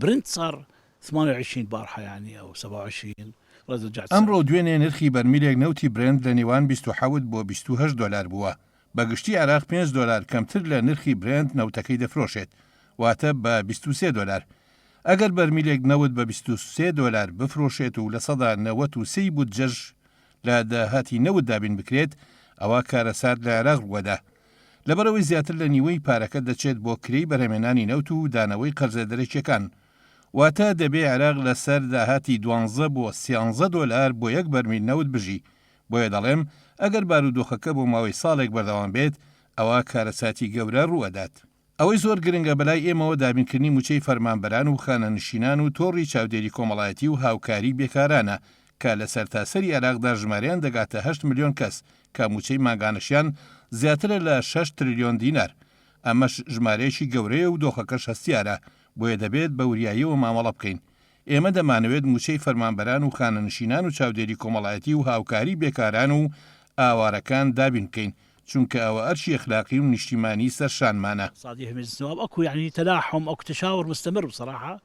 البرنت صار 28 بارحة يعني أو 27 رجعت. ئەمڕۆ دوێنێ نرخی بەرمیلێک نەوتی برند لە نێوان 27 بۆ 28 دلار بووە. بەگشتی عراق 5 دلار کەمتر لە نرخی برند نەوتەکەی دەفرۆشێت، واتە بە 23 دلار. ئەگەر بەرمیلێک نەوت بە 23 دلار بفرۆشێت و لە سەدا 93 بودجەش لە داهاتی نەوت دابین بکرێت، ئەوە کارەسات لە عێراق ڕوەدا. لەبەرەوەی زیاتر لە نیوەی پارەکە دەچێت بۆ کرێی بەرهەمێنانی نەوت و دانەوەی قەرزەدەرێکیەکان، واتە دەبێ عێراق لەسەر داهاتی 12 بۆ 13 دلار بۆ یەک بەرمیل نەوت بژی. بۆیە دەڵێم ئەگەر بارودۆخەکە بۆ ماوەی ساڵێک بەردەوام بێت، ئەوە کارەساتی گەورە ڕوەدات. ئەوەی زۆر گرنگە بەلای ئێمەوە دابینکردنی موچەی فەرمانبەران و خانەنشینان و تۆڕی چاودێری کۆمەڵایەتی و هاوکاری بێکارانە کە لە سەرتاسەری عێراقدا ژمارەیان دەگاتە 8 ملیۆن کەس کە موچەی ماگانەشیان زیاترە لە 6 تریلیۆن دینار. ئەمەش ژمارەیەکی گەورەیە و دۆخەکەش هەستیارە، بۆیە دەبێت بە وریاییەوە مامەڵە بکەین. ئێمە دەمانەوێت موچەی فەرمانبەران و خانەنشینان و چاودێری کۆمەڵایەتی و هاوکاری بێکاران و ئاوارەکان دابین بکەین، چونکە ئەوە ئەرشی ئەخلاقی و نیشتیمانی سەرشانمانە. أكو يعني تلاحم أو تشاور مستمر بصراحة.